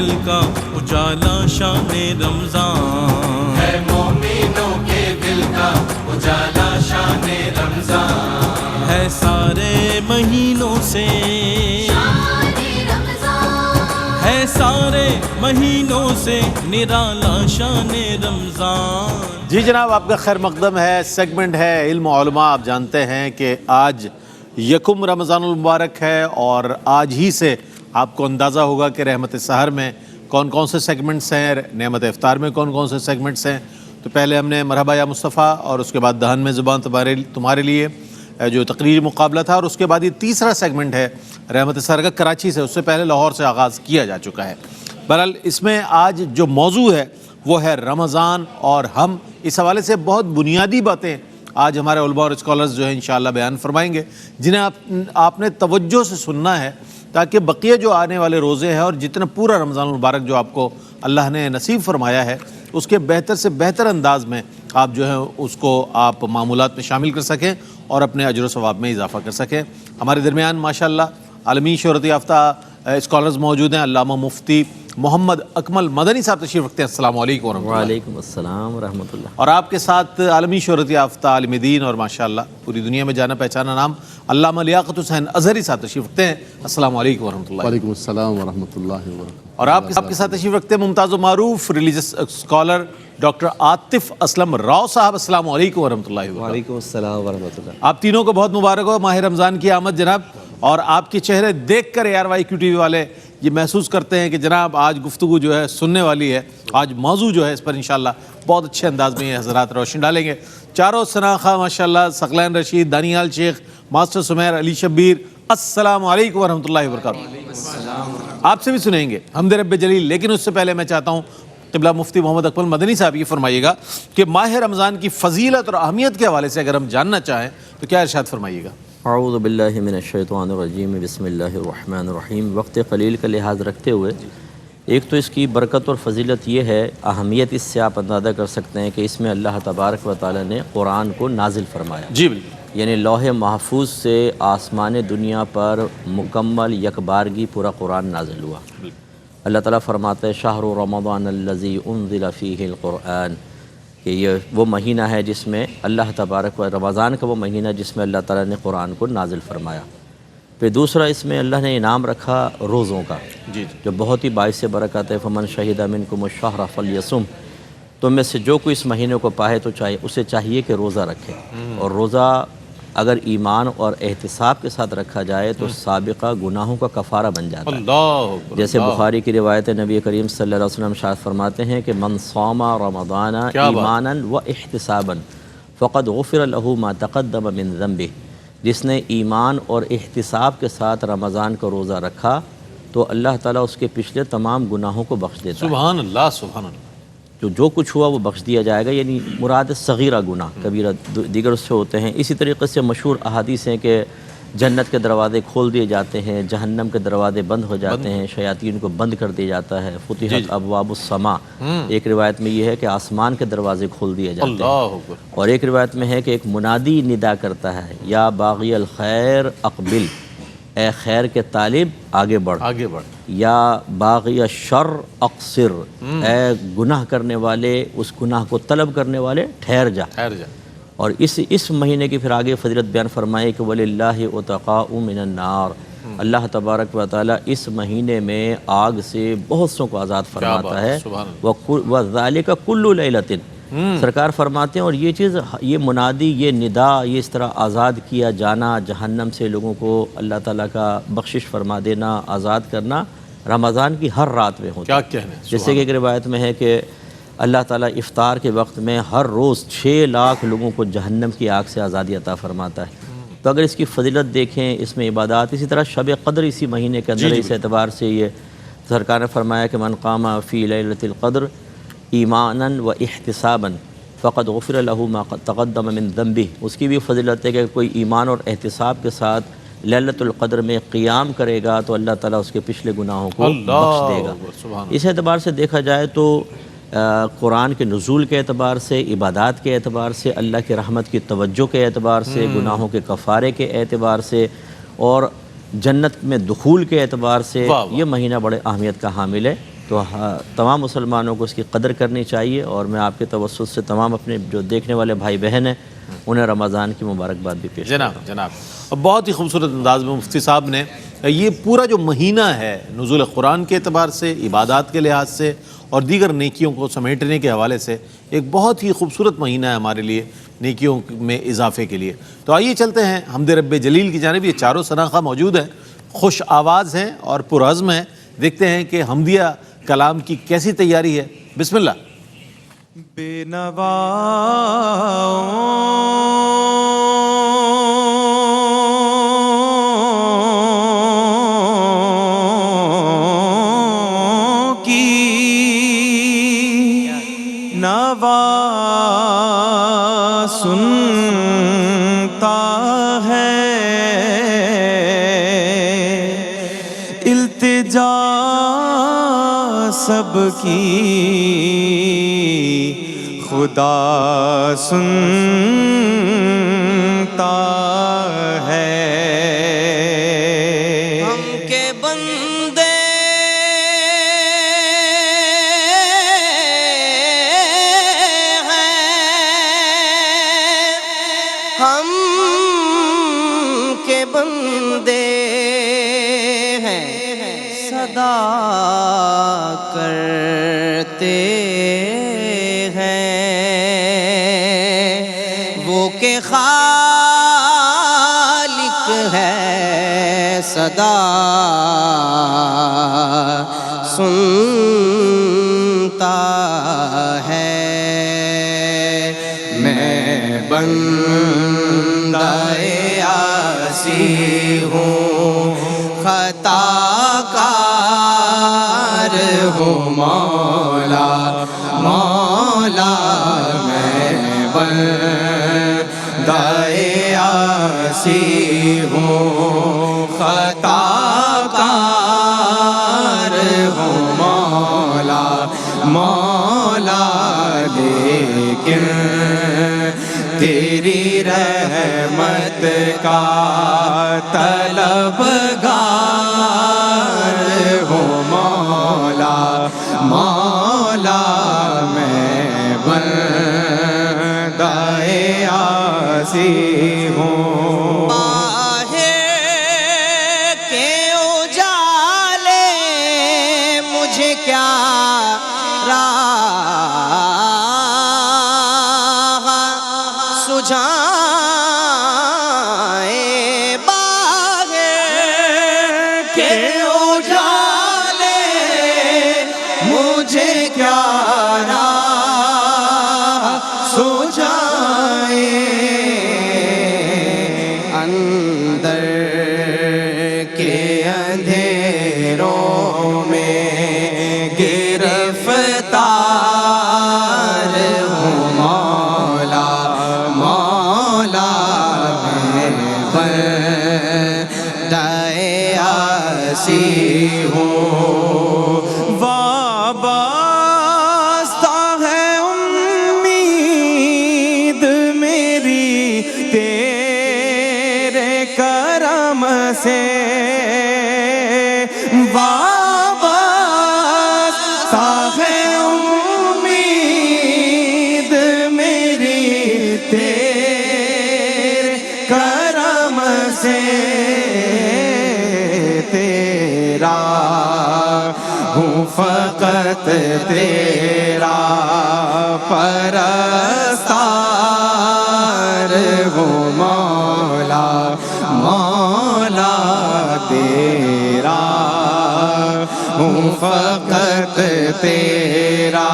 دل کا اجالا شان رمضان، ہے مومنوں کے دل کا اجالا شان رمضان، ہے سارے مہینوں سے، ہے سارے مہینوں سے نرالا شان رمضان۔ جی جناب، آپ کا خیر مقدم ہے، سیگمنٹ ہے علم و علماء۔ آپ جانتے ہیں کہ آج یکم رمضان المبارک ہے اور آج ہی سے آپ کو اندازہ ہوگا کہ رحمت سحر میں کون کون سے سیگمنٹس ہیں، نعمت افطار میں کون کون سے سیگمنٹس ہیں۔ تو پہلے ہم نے مرحبا یا مصطفیٰ، اور اس کے بعد دہن میں زبان تمہارے لیے جو تقریری مقابلہ تھا، اور اس کے بعد یہ تیسرا سیگمنٹ ہے رحمت سحر کا کراچی سے، اس سے پہلے لاہور سے آغاز کیا جا چکا ہے۔ بہرحال اس میں آج جو موضوع ہے وہ ہے رمضان، اور ہم اس حوالے سے بہت بنیادی باتیں آج ہمارے علماء اور اسکالرز جو ہیں انشاءاللہ بیان فرمائیں گے، جنہیں آپ نے توجہ سے سننا ہے، تاکہ بقیہ جو آنے والے روزے ہیں اور جتنا پورا رمضان المبارک جو آپ کو اللہ نے نصیب فرمایا ہے، اس کے بہتر سے بہتر انداز میں آپ جو ہے اس کو آپ معمولات میں شامل کر سکیں اور اپنے اجر و ثواب میں اضافہ کر سکیں۔ ہمارے درمیان ماشاءاللہ عالمی شہرت یافتہ اسکالرز موجود ہیں۔ علامہ مفتی محمد اکمل مدنی صاحب تشریف رکھتے ہیں۔ السلام علیکم ورحمۃ اللہ۔ وعلیکم السلام ورحمۃ اللہ۔ اور آپ کے ساتھ عالمی شہرت یافتہ عالم دین اور ماشاءاللہ پوری دنیا میں جانا پہچانا نام علامہ لیاقت حسین اظہری صاحب تشریف رکھتے ہیں۔ السلام علیکم ورحمۃ اللہ۔ وعلیکم السلام ورحمۃ اللہ وبرکاتہ۔ اور آپ کے ساتھ تشریف رکھتے ہیں ممتاز و معروف religious scholar doctor Atif Aslam Rao صاحب۔ السلام علیکم ورحمۃ اللہ وبرکاتہ۔ وعلیکم السلام ورحمۃ اللہ۔ آپ تینوں کو بہت مبارک ہو ماہ رمضان کی آمد جناب، اور آپ کے چہرے دیکھ کر ARYQ TV والے یہ محسوس کرتے ہیں کہ جناب آج گفتگو جو ہے سننے والی ہے، آج موضوع جو ہے اس پر انشاءاللہ بہت اچھے انداز میں یہ حضرات روشن ڈالیں گے۔ چاروں سناخہ ماشاءاللہ، ثقلین رشید، دانیال شیخ، ماسٹر سمیر، علی شبیر، السلام علیکم ورحمۃ اللہ وبرکاتہ۔ آپ سے بھی سنیں گے حمد رب جلیل، لیکن اس سے پہلے میں چاہتا ہوں قبلہ مفتی محمد اکمل مدنی صاحب یہ فرمائیے گا کہ ماہ رمضان کی فضیلت اور اہمیت کے حوالے سے اگر ہم جاننا چاہیں تو کیا ارشاد فرمائیے گا؟ اعوذ باللہ من الشیطان الرجیم، بسم اللہ الرحمن الرحیم۔ وقت قلیل کا لحاظ رکھتے ہوئے ایک تو اس کی برکت اور فضیلت یہ ہے، اہمیت اس سے آپ اندازہ کر سکتے ہیں کہ اس میں اللہ تبارک و تعالی نے قرآن کو نازل فرمایا۔ جی بالکل، یعنی لوح محفوظ سے آسمان دنیا پر مکمل یکبارگی پورا قرآن نازل ہوا۔ اللہ تعالیٰ فرماتا ہے شہر رمضان الذی انزل فیہ القرآن، کہ یہ وہ مہینہ ہے جس میں اللہ تبارک و رمضان کا وہ مہینہ جس میں اللہ تعالیٰ نے قرآن کو نازل فرمایا۔ پھر دوسرا اس میں اللہ نے انعام رکھا روزوں کا، جو بہت ہی باعث برکت ہے۔ فمن شہد منکم الشہر فلیصم، تم میں سے جو کوئی اس مہینے کو پائے تو اسے چاہیے کہ روزہ رکھے، اور روزہ اگر ایمان اور احتساب کے ساتھ رکھا جائے تو سابقہ گناہوں کا کفارہ بن جاتا ہے۔ اللہ اکبر۔ جیسے بخاری کی روایت نبی کریم صلی اللہ علیہ وسلم ارشاد فرماتے ہیں کہ من صام رمضان ایمانا و احتسابا فقد غفر له ما تقدم من ذنبه، جس نے ایمان اور احتساب کے ساتھ رمضان کا روزہ رکھا تو اللہ تعالیٰ اس کے پچھلے تمام گناہوں کو بخش دیتا ہے۔ سبحان اللہ سبحان اللہ۔ جو کچھ ہوا وہ بخش دیا جائے گا، یعنی مراد صغیرہ گناہ، کبیرہ دیگر اس سے ہوتے ہیں۔ اسی طریقے سے مشہور احادیث ہیں کہ جنت کے دروازے کھول دیے جاتے ہیں، جہنم کے دروازے بند ہو جاتے ہیں، شیاطین کو بند کر دیا جاتا ہے۔ فتحت ابواب السماء، ایک روایت میں یہ ہے کہ آسمان کے دروازے کھول دیے جاتے ہیں، اللہ اکبر۔ اور ایک روایت میں ہے کہ ایک منادی ندا کرتا ہے، یا باغی الخیر اقبل، اے خیر کے طالب آگے بڑھ، آگے بڑھ، یا باغی الشر اقصر، اے گناہ کرنے والے، اس گناہ کو طلب کرنے والے ٹھہر جا۔ ٹھہر جا۔ اور اس مہینے کی پھر آگے فضیلت بیان فرمائے کہ وَلِلَّهِ عُتَقَاءُ مِنَ النَّارِ، اللہ تبارک و تعالیٰ اس مہینے میں آگ سے بہت سوں کو آزاد فرماتا ہے۔ وَذَلِكَ كُلُّ لَيْلَةٍ، سرکار فرماتے ہیں اور یہ چیز، یہ منادی، یہ ندا، یہ اس طرح آزاد کیا جانا، جہنم سے لوگوں کو اللہ تعالیٰ کا بخشش فرما دینا، آزاد کرنا، رمضان کی ہر رات میں ہوتا ہے۔ کیا کہنے، جیسے کہ ایک روایت میں ہے کہ اللہ تعالیٰ افطار کے وقت میں ہر روز 6 لاکھ لوگوں کو جہنم کی آگ سے آزادی عطا فرماتا ہے۔ تو اگر اس کی فضیلت دیکھیں، اس میں عبادات، اسی طرح شب قدر اسی مہینے کے اندر، اس اعتبار سے یہ سرکار نے فرمایا کہ من قام فی لیلۃ القدر ایمانا و احتسابا فقد غفر له ما تقدم من ذنبہ، اس کی بھی فضیلت ہے کہ کوئی ایمان اور احتساب کے ساتھ لیلۃ القدر میں قیام کرے گا تو اللہ تعالیٰ اس کے پچھلے گناہوں کو بخش دے گا۔ اس اعتبار سے دیکھا جائے تو قرآن کے نزول کے اعتبار سے، عبادات کے اعتبار سے، اللہ کی رحمت کی توجہ کے اعتبار سے، گناہوں کے کفارے کے اعتبار سے، اور جنت میں دخول کے اعتبار سے یہ مہینہ بڑے اہمیت کا حامل ہے۔ تو تمام مسلمانوں کو اس کی قدر کرنی چاہیے، اور میں آپ کے توسط سے تمام اپنے جو دیکھنے والے بھائی بہن ہیں انہیں رمضان کی مبارکباد بھی پیش کرتا ہوں۔ جناب اور بہت ہی خوبصورت انداز میں مفتی صاحب نے یہ پورا جو مہینہ ہے نزول قرآن کے اعتبار سے، عبادات کے لحاظ سے اور دیگر نیکیوں کو سمیٹنے کے حوالے سے ایک بہت ہی خوبصورت مہینہ ہے ہمارے لیے نیکیوں میں اضافے کے لیے۔ تو آئیے چلتے ہیں حمد رب جلیل کی جانب۔ یہ چاروں شناخہ موجود ہیں، خوش آواز ہیں اور پرعزم ہیں۔ دیکھتے ہیں کہ حمدیہ کلام کی کیسی تیاری ہے۔ بسم اللہ۔ بے نواؤں کی نوا سنتا ہے، التجا سب کی خدا سنتا ہے۔ ہم کے بندے ہیں، ہم کے بندے ہیں، صدا کرتے کہ خالق ہے، صدا سنتا ہے۔ میں بندہ عاصی ہوں، خطا کار ہوں، مولا مولا میں بندہ عاصی ہوں، خطا کار ہوں، مولا مولا لیکن تیری رحمت کا طلبگار ہوں، مولا مولا میں بندہ عاصی ہوں۔ باہر کے اجالے مجھے کیا راہ سجھائے، باہر کے اجالے مجھے کیا راہ سجھائے، اندر کے اندھیروں میں گرفتار ہوں، مولا مولا میں بندہ عاصی ہوں۔ وابستہ ہے امید میری تیرے کرم سے، وابستہ ہے امید میری تیرے کرم سے، تیرا ہوں فقط تیرا پرستار ہوں، مولا مولا تیرا ہوں فقط تیرا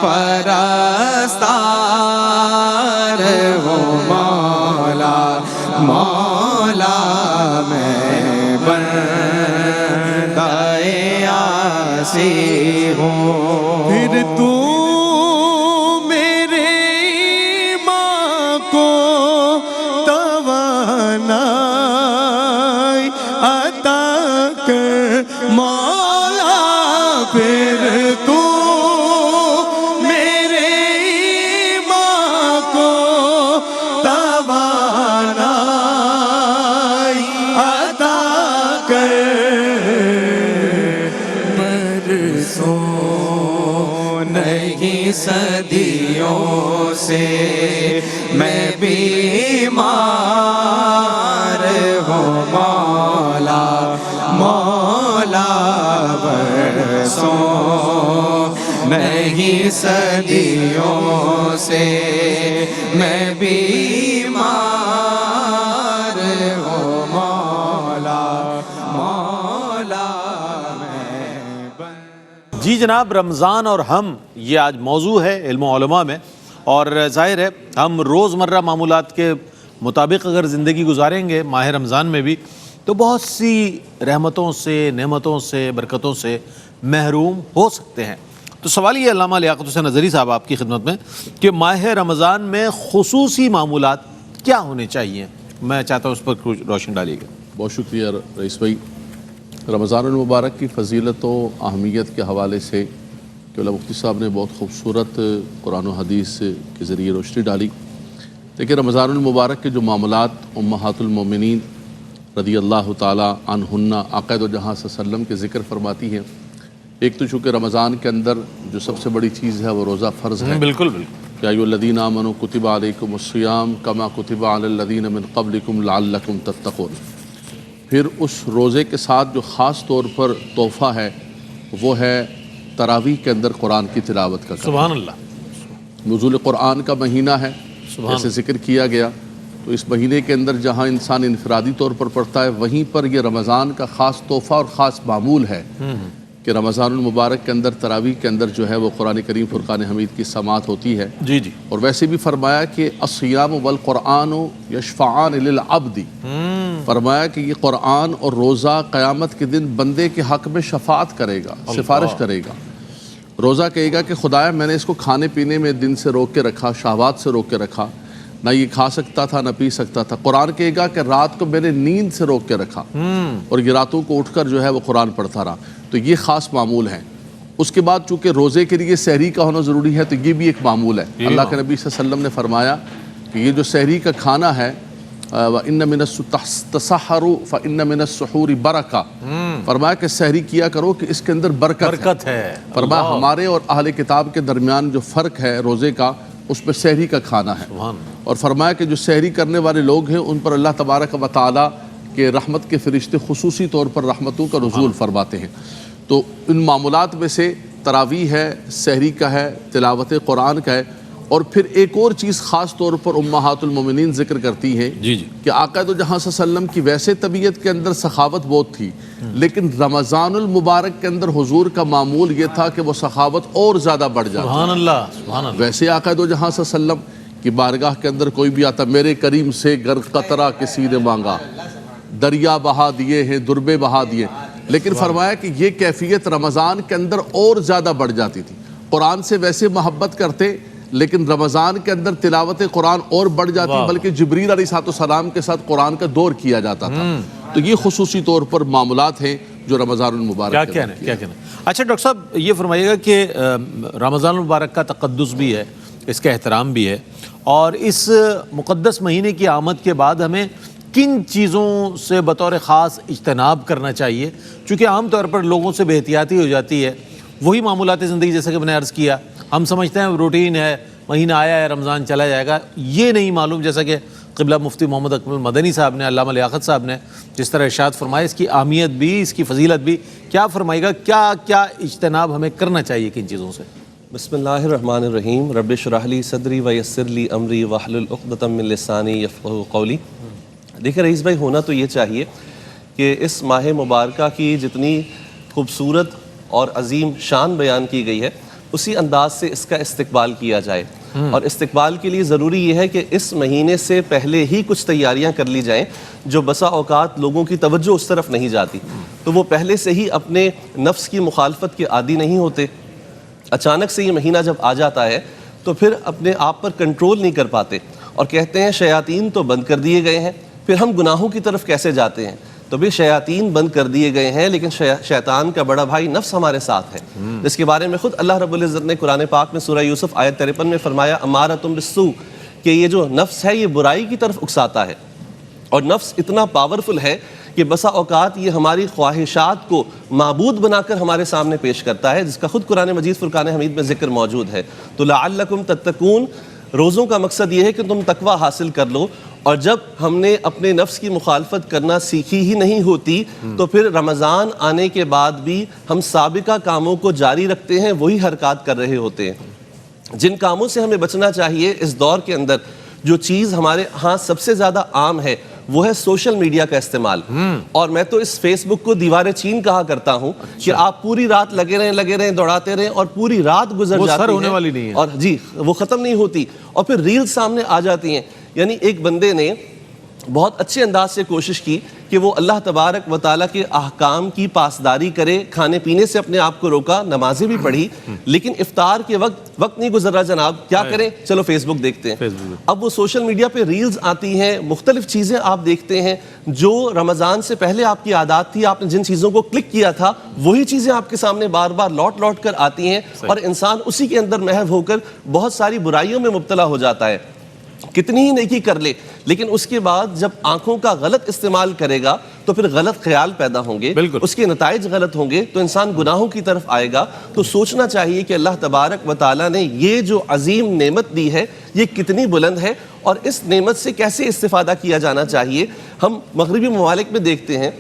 پرستار ہوں، مولا مولا میں بندہ عاصی ہوں۔ پھر تو میرے ایمان کو توانائی عطا کر، مولا پھر تو میرے ایمان کو توانائی عطا کر، نہیں صدیوں سے میں بیمار ہوں مولا مولا برسوں نہیں صدیوں سے میں بیمار ہوں مولا مولا میں جی جناب، رمضان اور ہم یہ آج موضوع ہے علم و علماء میں، اور ظاہر ہے ہم روزمرہ معمولات کے مطابق اگر زندگی گزاریں گے ماہ رمضان میں بھی تو بہت سی رحمتوں سے، نعمتوں سے، برکتوں سے محروم ہو سکتے ہیں۔ تو سوال یہ علامہ لیاقت حسین اظہری صاحب آپ کی خدمت میں کہ ماہ رمضان میں خصوصی معمولات کیا ہونے چاہیے؟ میں چاہتا ہوں اس پر کچھ روشن ڈالیے گا۔ بہت شکریہ رئیس بھائی۔ رمضان المبارک کی فضیلت و اہمیت کے حوالے سے قبلہ مفتی صاحب نے بہت خوبصورت قرآن و حدیث کے ذریعے روشنی ڈالی۔ لیکن رمضان المبارک کے جو معاملات امہات المومنین رضی اللہ تعالیٰ عنہن آقا دو جہاں صلی اللہ علیہ وسلم کے ذکر فرماتی ہیں، ایک تو چونکہ رمضان کے اندر جو سب سے بڑی چیز ہے وہ روزہ فرض ہے۔ بالکل بالکل۔ یا ایھا الذین آمنوا کتب علیکم الصیام کما کتب علی الذین من قبلکم لعلکم تتقون۔ پھر اس روزے کے ساتھ جو خاص طور پر تحفہ ہے وہ ہے تراویح کے اندر قرآن کی تلاوت کا کرنا۔ سبحان اللہ۔ نزول قرآن کا مہینہ ہے جیسے ذکر کیا گیا، تو اس مہینے کے اندر جہاں انسان انفرادی طور پر پڑھتا ہے وہیں پر یہ رمضان کا خاص تحفہ اور خاص معمول ہے کہ رمضان المبارک کے اندر تراویح کے اندر جو ہے وہ قرآن کریم فرقان حمید کی سماعت ہوتی ہے۔ جی جی۔ اور ویسے بھی فرمایا کہ الصیام والقرآن یشفعان للعبد، فرمایا کہ یہ قرآن اور روزہ قیامت کے دن بندے کے حق میں شفاعت کرے گا، سفارش کرے گا۔ روزہ کہے گا کہ خدایا میں نے اس کو کھانے پینے میں دن سے روک کے رکھا، شہوات سے روک کے رکھا، نہ یہ کھا سکتا تھا نہ پی سکتا تھا۔ قرآن کہے گا کہ رات کو میں نے نیند سے روک کے رکھا اور یہ راتوں کو اٹھ کر جو ہے وہ قرآن پڑھتا رہا۔ تو یہ خاص معمول ہے۔ اس کے بعد چونکہ روزے کے لیے سحری کا ہونا ضروری ہے تو یہ بھی ایک معمول ہے۔ اللہ کے نبی صلی اللہ علیہ وسلم نے فرمایا کہ یہ جو سحری کا کھانا ہے وَإِنَّ مِنَ التَّسَحَّرُ فَإِنَّ مِنَ السُّحُورِ بَرَكَةٌ، فرمایا کہ سحری کیا کرو کہ اس کے اندر برکت ہے۔ فرمایا ہمارے اور اہل کتاب کے درمیان جو فرق ہے روزے کا، اس میں سحری کا کھانا ہے۔ اور فرمایا کہ جو سحری کرنے والے لوگ ہیں ان پر اللہ تبارک و تعالیٰ کے رحمت کے فرشتے خصوصی طور پر رحمتوں کا نزول فرماتے ہیں۔ تو ان معمولات میں سے تراویح ہے، سحری کا ہے، تلاوت قرآن کا ہے، اور پھر ایک اور چیز خاص طور پر امہات المومنین ذکر کرتی ہیں کہ آقا دو جہاں صلی اللہ علیہ وسلم کی ویسے طبیعت کے اندر سخاوت بہت تھی، لیکن رمضان المبارک کے اندر حضور کا معمول یہ تھا کہ وہ سخاوت اور زیادہ بڑھ جاتی۔ سبحان اللہ سبحان اللہ۔ ویسے آقا دو جہاں صلی اللہ علیہ وسلم کی بارگاہ کے اندر کوئی بھی آتا، میرے کریم سے گر قطرہ کسی نے مانگا، دریا بہا دیے ہیں، دربے بہا دیے، لیکن فرمایا کہ یہ کیفیت رمضان کے اندر اور زیادہ بڑھ جاتی تھی۔ قرآن سے ویسے محبت کرتے لیکن رمضان کے اندر تلاوت قرآن اور بڑھ جاتی، بلکہ جبریل علیہ السلام کے ساتھ قرآن کا دور کیا جاتا تھا۔ تو یہ خصوصی طور پر معاملات ہیں جو رمضان المبارک کیا کہنا اچھا ڈاکٹر صاحب یہ فرمائیے گا کہ رمضان المبارک کا تقدس بھی ہے، اس کا احترام بھی ہے، اور اس مقدس مہینے کی آمد کے بعد ہمیں کن چیزوں سے بطور خاص اجتناب کرنا چاہیے؟ چونکہ عام طور پر لوگوں سے بے احتیاطی ہو جاتی ہے، وہی معمولات زندگی جیسا کہ میں نے عرض کیا، ہم سمجھتے ہیں روٹین ہے، مہینہ آیا ہے رمضان چلا جائے گا، یہ نہیں معلوم جیسا کہ قبلہ مفتی محمد اکمل مدنی صاحب نے، علامہ لیاقت صاحب نے جس طرح ارشاد فرمایا، اس کی اہمیت بھی، اس کی فضیلت بھی، کیا فرمائے گا کیا کیا اجتناب ہمیں کرنا چاہیے کن چیزوں سے؟ بسم اللہ الرحمن الرحیم، رب اشرح لی صدری ویسر لی امری واحلل عقدۃ من لسانی یفقہوا قولی۔ دیکھیں رئیس بھائی، ہونا تو یہ چاہیے کہ اس ماہ مبارکہ کی جتنی خوبصورت اور عظیم شان بیان کی گئی ہے اسی انداز سے اس کا استقبال کیا جائے، اور استقبال کے لیے ضروری یہ ہے کہ اس مہینے سے پہلے ہی کچھ تیاریاں کر لی جائیں جو بسا اوقات لوگوں کی توجہ اس طرف نہیں جاتی، تو وہ پہلے سے ہی اپنے نفس کی مخالفت کے عادی نہیں ہوتے۔ اچانک سے یہ مہینہ جب آ جاتا ہے تو پھر اپنے آپ پر کنٹرول نہیں کر پاتے اور کہتے ہیں شیاطین تو بند کر دیے گئے ہیں، پھر ہم گناہوں کی طرف کیسے جاتے ہیں؟ تو بھی شیاطین بند کر دیے گئے ہیں، لیکن شیطان کا بڑا بھائی نفس ہمارے ساتھ ہے، جس کے بارے میں خود اللہ رب العزت نے قرآن پاک میں سورہ یوسف آیت 53 میں فرمایا امارۃ بالسوء، کہ یہ جو نفس ہے یہ برائی کی طرف اکساتا ہے۔ اور نفس اتنا پاورفل ہے کہ بسا اوقات یہ ہماری خواہشات کو معبود بنا کر ہمارے سامنے پیش کرتا ہے، جس کا خود قرآن مجید فرقان حمید میں ذکر موجود ہے۔ تو لعلکم تتقون، روزوں کا مقصد یہ ہے کہ تم تقوی حاصل کر لو، اور جب ہم نے اپنے نفس کی مخالفت کرنا سیکھی ہی نہیں ہوتی تو پھر رمضان آنے کے بعد بھی ہم سابقہ کاموں کو جاری رکھتے ہیں، وہی حرکات کر رہے ہوتے ہیں۔ جن کاموں سے ہمیں بچنا چاہیے اس دور کے اندر، جو چیز ہمارے ہاں سب سے زیادہ عام ہے وہ ہے سوشل میڈیا کا استعمال۔ اور میں تو اس فیس بک کو دیوار چین کہا کرتا ہوں کہ آپ پوری رات لگے رہیں دوڑاتے رہیں اور پوری رات گزر وہ جاتی سر ہونے ہے والی نہیں ہے، اور جی وہ ختم نہیں ہوتی، اور پھر ریل سامنے آ جاتی ہیں۔ یعنی ایک بندے نے بہت اچھے انداز سے کوشش کی کہ وہ اللہ تبارک و تعالیٰ کے احکام کی پاسداری کرے، کھانے پینے سے اپنے آپ کو روکا، نمازیں بھی پڑھی، لیکن افطار کے وقت نہیں گزر رہا جناب، کیا کریں؟ چلو فیس بک دیکھتے ہیں۔ اب وہ سوشل میڈیا پہ ریلز آتی ہیں، مختلف چیزیں آپ دیکھتے ہیں جو رمضان سے پہلے آپ کی عادات تھی، آپ نے جن چیزوں کو کلک کیا تھا وہی چیزیں آپ کے سامنے بار بار لوٹ کر آتی ہیں، اور انسان اسی کے اندر محو ہو کر بہت ساری برائیوں میں مبتلا ہو جاتا ہے۔ کتنی ہی نیکی کر لے، لیکن اس کے بعد جب آنکھوں کا غلط استعمال کرے گا تو پھر غلط خیال پیدا ہوں گے، اس کے نتائج غلط ہوں گے، تو انسان گناہوں کی طرف آئے گا۔ تو سوچنا چاہیے کہ اللہ تبارک و تعالیٰ نے یہ جو عظیم نعمت دی ہے یہ کتنی بلند ہے، اور اس نعمت سے کیسے استفادہ کیا جانا چاہیے۔ ہم مغربی ممالک میں دیکھتے ہیں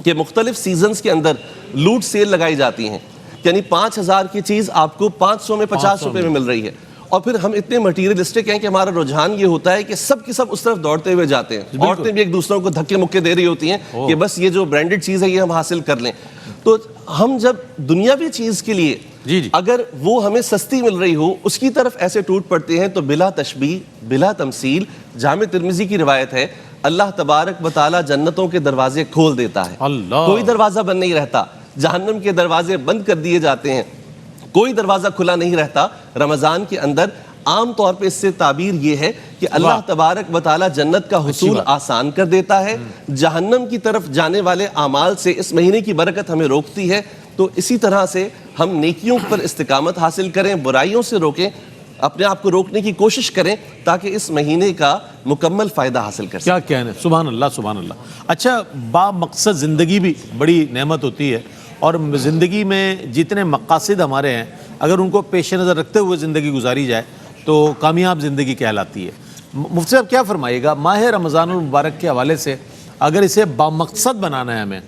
کہ مختلف سیزنز کے اندر لوٹ سیل لگائی جاتی ہیں، یعنی 5,000 کی چیز آپ کو 500 میں 50 روپے میں مل رہی ہے، اور پھر ہم اتنے مٹیریلسٹک ہیں کہ ہمارا رجحان یہ ہوتا ہے کہ سب کے سب اس طرف دوڑتے ہوئے جاتے ہیں۔ عورتیں بھی ایک دوسروں کو دھکے مکے دے رہی ہوتی ہیں کہ بس یہ جو برانڈڈ چیز ہے یہ ہم حاصل کر لیں۔ تو ہم جب دنیاوی چیز کے لیے اگر وہ ہمیں سستی مل رہی ہو اس کی طرف ایسے ٹوٹ پڑتے ہیں، تو بلا تشبیہ بلا تمثیل، جامع ترمذی کی روایت ہے، اللہ تبارک و تعالیٰ جنتوں کے دروازے کھول دیتا ہے، کوئی دروازہ بند نہیں رہتا، جہنم کے دروازے بند کر دیے جاتے ہیں، کوئی دروازہ کھلا نہیں رہتا۔ رمضان کے اندر عام طور پہ اس سے تعبیر یہ ہے کہ اللہ تبارک و تعالیٰ جنت کا حصول آسان کر دیتا ہے، جہنم کی طرف جانے والے اعمال سے اس مہینے کی برکت ہمیں روکتی ہے۔ تو اسی طرح سے ہم نیکیوں پر استقامت حاصل کریں، برائیوں سے روکیں، اپنے آپ کو روکنے کی کوشش کریں تاکہ اس مہینے کا مکمل فائدہ حاصل کر سکیں۔ کیا کہنے، سبحان اللہ سبحان اللہ۔ اچھا، با مقصد زندگی بھی بڑی نعمت ہوتی ہے، اور زندگی میں جتنے مقاصد ہمارے ہیں اگر ان کو پیش نظر رکھتے ہوئے زندگی گزاری جائے تو کامیاب زندگی کہلاتی ہے۔ مفتی صاحب کیا فرمائیے گا ماہ رمضان المبارک کے حوالے سے، اگر اسے بامقصد بنانا ہے ہمیں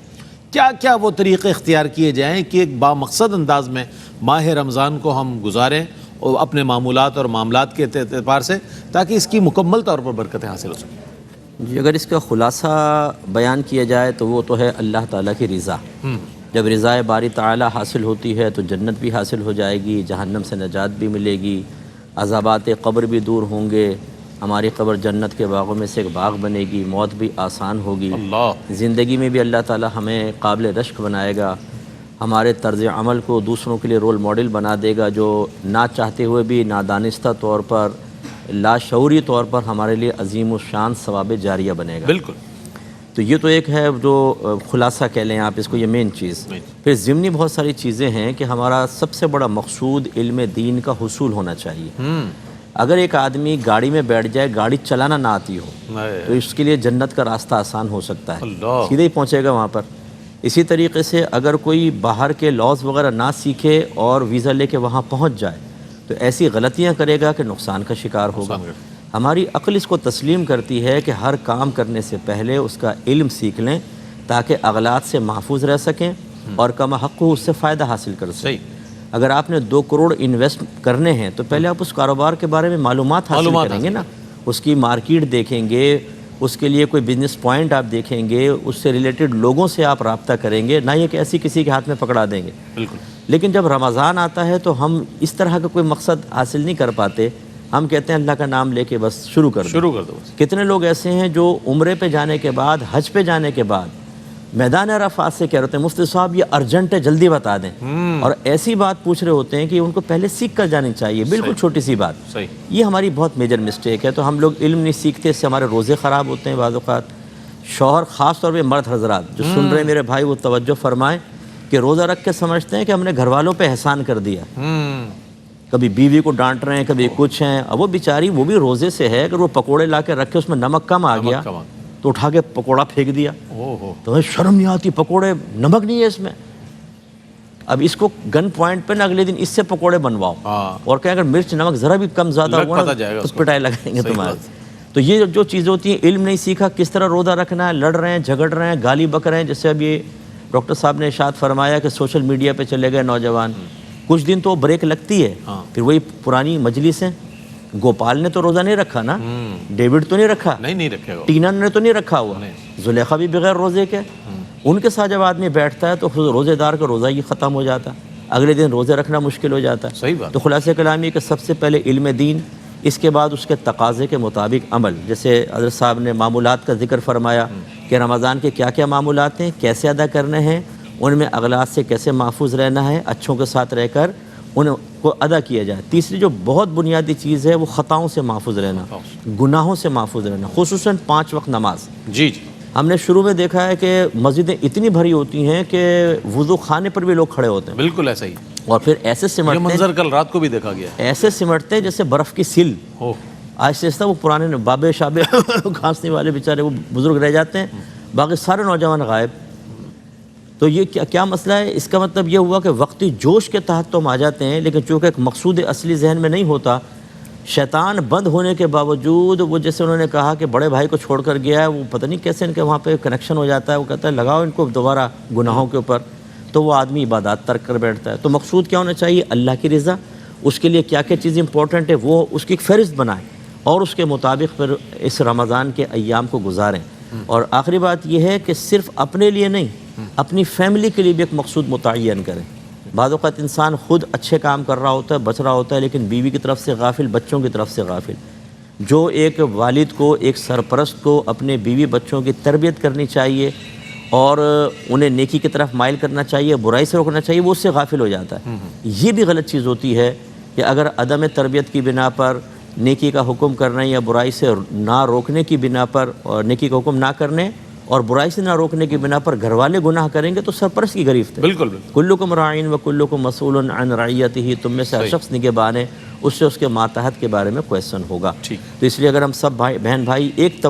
کیا کیا وہ طریقے اختیار کیے جائیں کہ ایک بامقصد انداز میں ماہ رمضان کو ہم گزاریں اور اپنے معمولات اور معاملات کے اعتبار سے، تاکہ اس کی مکمل طور پر برکتیں حاصل ہو سکیں؟ جی، اگر اس کا خلاصہ بیان کیا جائے تو وہ تو ہے اللہ تعالیٰ کی رضا۔ جب رضا باری تعالیٰ حاصل ہوتی ہے تو جنت بھی حاصل ہو جائے گی، جہنم سے نجات بھی ملے گی، عذابات قبر بھی دور ہوں گے، ہماری قبر جنت کے باغوں میں سے ایک باغ بنے گی، موت بھی آسان ہوگی، زندگی میں بھی اللہ تعالیٰ ہمیں قابل رشک بنائے گا، ہمارے طرز عمل کو دوسروں کے لیے رول ماڈل بنا دے گا، جو نہ چاہتے ہوئے بھی نادانستہ طور پر، لاشعوری طور پر ہمارے لیے عظیم الشان ثواب جاریہ بنے گا۔ بالکل۔ تو یہ تو ایک ہے جو خلاصہ کہہ لیں آپ اس کو، یہ مین چیز۔ پھر ضمنی بہت ساری چیزیں ہیں کہ ہمارا سب سے بڑا مقصود علم دین کا حصول ہونا چاہیے۔ اگر ایک آدمی گاڑی میں بیٹھ جائے، گاڑی چلانا نہ آتی ہو، تو اس کے لیے جنت کا راستہ آسان ہو سکتا ہے، سیدھے ہی پہنچے گا وہاں پر۔ اسی طریقے سے اگر کوئی باہر کے لاز وغیرہ نہ سیکھے اور ویزا لے کے وہاں پہنچ جائے تو ایسی غلطیاں کرے گا کہ نقصان کا شکار ہوگا۔ ہماری عقل اس کو تسلیم کرتی ہے کہ ہر کام کرنے سے پہلے اس کا علم سیکھ لیں تاکہ اغلاط سے محفوظ رہ سکیں اور کم حق اس سے فائدہ حاصل کر سکیں۔ اگر آپ نے 2 کروڑ انویسٹ کرنے ہیں تو پہلے آپ اس کاروبار کے بارے میں معلومات حاصل کریں گے نا، اس کی مارکیٹ دیکھیں گے، اس کے لیے کوئی بزنس پوائنٹ آپ دیکھیں گے، اس سے ریلیٹڈ لوگوں سے آپ رابطہ کریں گے، نہ یہ کہ ایسی کسی کے ہاتھ میں پکڑا دیں گے۔ بالکل۔ لیکن جب رمضان آتا ہے تو ہم اس طرح کا کوئی مقصد حاصل نہیں کر پاتے، ہم کہتے ہیں اللہ کا نام لے کے بس شروع کر دو۔ کتنے لوگ ایسے ہیں جو عمرے پہ جانے کے بعد، حج پہ جانے کے بعد میدان عرفات سے کہہ رہے ہیں مفتی صاحب یہ ارجنٹ ہے، جلدی بتا دیں، اور ایسی بات پوچھ رہے ہوتے ہیں کہ ان کو پہلے سیکھ کر جانی چاہیے، بالکل چھوٹی سی بات۔ یہ ہماری بہت میجر مسٹیک ہے۔ تو ہم لوگ علم نہیں سیکھتے، اس سے ہمارے روزے خراب ہوتے ہیں بعض اوقات۔ شوہر خاص طور پہ مرد حضرات جو سن رہے ہیں میرے بھائی، وہ توجہ فرمائیں کہ روزہ رکھ کے سمجھتے ہیں کہ ہم نے گھر والوں پہ احسان کر دیا، کبھی بیوی کو ڈانٹ رہے ہیں، کبھی کچھ ہیں، اب وہ بیچاری وہ بھی روزے سے ہے، اگر وہ پکوڑے لا کے رکھے اس میں نمک کم آ گیا تو اٹھا کے پکوڑا پھینک دیا. تو ہمیں شرم نہیں آتی, پکوڑے نمک نہیں ہے اس میں. اب اس کو گن پوائنٹ پہ نا اگلے دن اس سے پکوڑے بنواؤ اور کہیں اگر مرچ نمک ذرا بھی کم زیادہ ہوا نا تو پٹائی لگائیں گے تمہارے. تو یہ جو چیزیں ہوتی ہیں, علم نہیں سیکھا, کس طرح روزہ رکھنا ہے, لڑ رہے ہیں, جھگڑ رہے ہیں, گالی بک رہے ہیں. جیسے اب یہ ڈاکٹر صاحب نے ارشاد فرمایا کہ سوشل میڈیا پہ چلے گئے نوجوان, کچھ دن تو بریک لگتی ہے, پھر وہی پرانی مجلسیں. گوپال نے تو روزہ نہیں رکھا نا, ڈیوڈ تو نہیں رکھا, نہیں رکھے گا, ٹینا نے تو نہیں رکھا ہوا, زلیخا بھی بغیر روزے کے. ان کے ساتھ جب آدمی بیٹھتا ہے تو روزے دار کا روزہ ہی ختم ہو جاتا ہے, اگلے دن روزے رکھنا مشکل ہو جاتا ہے. صحیح بات. تو خلاصہ کلام یہ کہ سب سے پہلے علم دین, اس کے بعد اس کے تقاضے کے مطابق عمل. جیسے حضرت صاحب نے معمولات کا ذکر فرمایا کہ رمضان کے کیا کیا معمولات ہیں, کیسے ادا کرنے ہیں, ان میں اغلاط سے کیسے محفوظ رہنا ہے, اچھوں کے ساتھ رہ کر ان کو ادا کیا جائے. تیسری جو بہت بنیادی چیز ہے وہ خطاؤں سے محفوظ رہنا, گناہوں سے محفوظ رہنا, خصوصاً 5 وقت نماز. جی ہم نے شروع میں دیکھا ہے کہ مسجدیں اتنی بھری ہوتی ہیں کہ وضو خانے پر بھی لوگ کھڑے ہوتے ہیں, بالکل ایسا ہی. اور پھر ایسے یہ سمٹتے ہیں, منظر کل رات کو بھی دیکھا گیا, ایسے سمٹتے ہیں جیسے برف کی سل. آہستہ آہستہ وہ پرانے بابے شابے گھانسنے والے بیچارے وہ بزرگ رہ جاتے ہیں, باقی سارے نوجوان غائب. تو یہ کیا مسئلہ ہے؟ اس کا مطلب یہ ہوا کہ وقتی جوش کے تحت تو ہم آ جاتے ہیں, لیکن چونکہ ایک مقصود اصلی ذہن میں نہیں ہوتا, شیطان بند ہونے کے باوجود وہ جیسے انہوں نے کہا کہ بڑے بھائی کو چھوڑ کر گیا ہے, وہ پتہ نہیں کیسے ان کے وہاں پہ کنیکشن ہو جاتا ہے, وہ کہتا ہے لگاؤ ان کو دوبارہ گناہوں کے اوپر, تو وہ آدمی عبادات ترک کر بیٹھتا ہے. تو مقصود کیا ہونا چاہیے؟ اللہ کی رضا. اس کے لیے کیا کیا چیزیں امپورٹنٹ ہے وہ اس کی ایک فہرست بنائیں اور اس کے مطابق پھر اس رمضان کے ایام کو گزاریں. اور آخری بات یہ ہے کہ صرف اپنے لیے نہیں, اپنی فیملی کے لیے بھی ایک مقصود متعین کریں. بعض اوقات انسان خود اچھے کام کر رہا ہوتا ہے, بچ رہا ہوتا ہے, لیکن بیوی کی طرف سے غافل, بچوں کی طرف سے غافل. جو ایک والد کو, ایک سرپرست کو اپنے بیوی بچوں کی تربیت کرنی چاہیے اور انہیں نیکی کی طرف مائل کرنا چاہیے, برائی سے روکنا چاہیے, وہ اس سے غافل ہو جاتا ہے. یہ بھی غلط چیز ہوتی ہے کہ اگر عدم تربیت کی بنا پر نیکی کا حکم کرنے یا برائی سے نہ روکنے کی بنا پر, اور نیکی کا حکم نہ کرنے اور برائی سے نہ روکنے کی بنا پر گھر والے گناہ کریں گے تو سرپرست کی گرفت ہے. بالکل. کلکم راعین و کلکم مسئول عن رعیتہ, تم میں سے ہر شخص نگہبان ہے, اس سے اس کے ماتحت کے بارے میں کویسچن ہوگا. تو اس لیے اگر ہم سب بہن بھائی ایک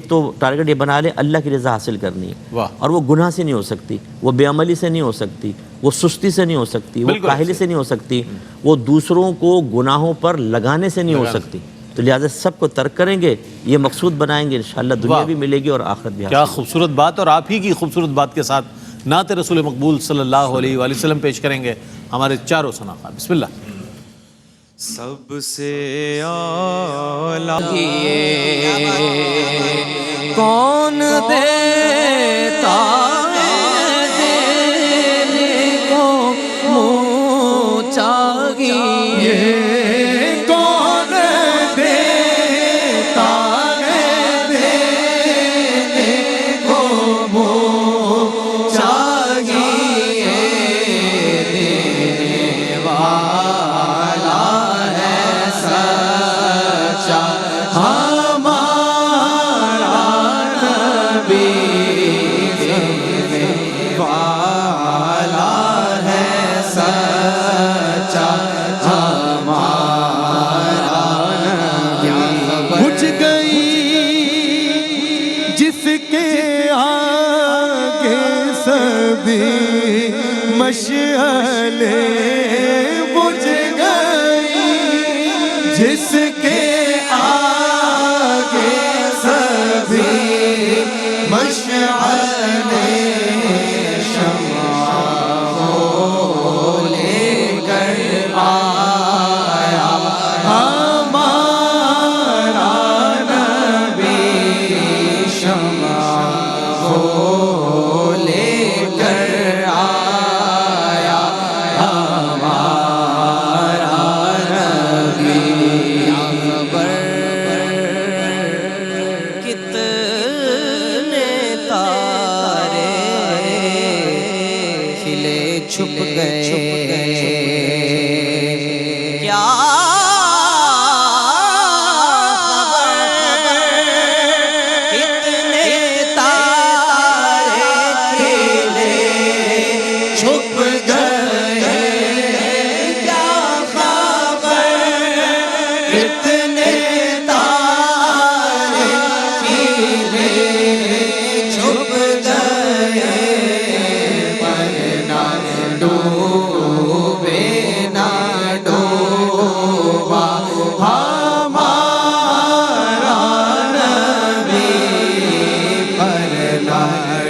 تو ٹارگٹ یہ بنا لیں, اللہ کی رضا حاصل کرنی ہے, اور وہ گناہ سے نہیں ہو سکتی, وہ بے عملی سے نہیں ہو سکتی, وہ سستی سے نہیں ہو سکتی, وہ کاہلی سے نہیں ہو سکتی, وہ دوسروں کو گناہوں پر لگانے سے نہیں ہو سکتی. تو لہٰذا سب کو ترک کریں گے, یہ مقصود بنائیں گے, انشاءاللہ دنیا بھی ملے گی اور آخرت بھی. کیا خوبصورت بات, اور آپ ہی کی خوبصورت بات کے ساتھ نعت رسول مقبول صلی اللہ علیہ وآلہ وسلم پیش کریں گے ہمارے چاروں ثناء. بسم اللہ. سب سے اعلیٰ کون دیتا ہے دینے کو منہ چاہیے, کون دیتا ہے دینے کو منہ چاہیے, دینے والا ہے سچا ہمارا نبی, دینے والا ہے سچا ہمارا نبی. بجھ گئی جس کے آگے سبھی مشعلیں, بجھ گئی جس کے آگے سبھی مشعلیں, شمع کو لے کر آیا ہمارا نبی, شمع کو لے کر آیا ہمارا نبی. کتنے تارے کھلے چھپ گئے, کیا کتنے تارے کھلے چھپ گئے, کیا خبر کتنے تارے کھلے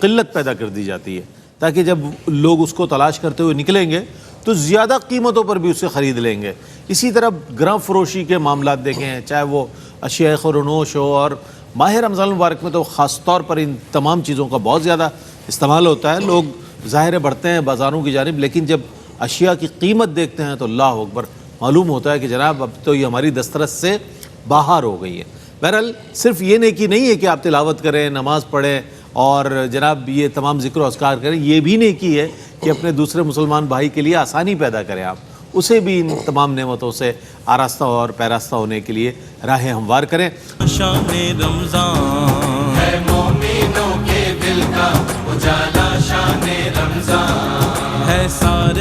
قلت پیدا کر دی جاتی ہے تاکہ جب لوگ اس کو تلاش کرتے ہوئے نکلیں گے تو زیادہ قیمتوں پر بھی اسے خرید لیں گے. اسی طرح گراں فروشی کے معاملات دیکھیں، چاہے وہ اشیاء خورنوش ہو، اور ماہ رمضان المبارک میں تو خاص طور پر ان تمام چیزوں کا بہت زیادہ استعمال ہوتا ہے. لوگ ظاہر بڑھتے ہیں بازاروں کی جانب، لیکن جب اشیاء کی قیمت دیکھتے ہیں تو اللہ اکبر، معلوم ہوتا ہے کہ جناب اب تو یہ ہماری دسترس سے باہر ہو گئی ہے. بہرحال صرف یہ نیکی نہیں ہے کہ آپ تلاوت کریں، نماز پڑھیں اور جناب یہ تمام ذکر و اذکار کریں، یہ بھی نیکی ہے کہ اپنے دوسرے مسلمان بھائی کے لیے آسانی پیدا کریں، آپ اسے بھی ان تمام نعمتوں سے آراستہ اور پیراستہ ہونے کے لیے راہیں ہموار کریں. شان رمضان ہے مومنوں کے دل کا اجالا، شان رمضان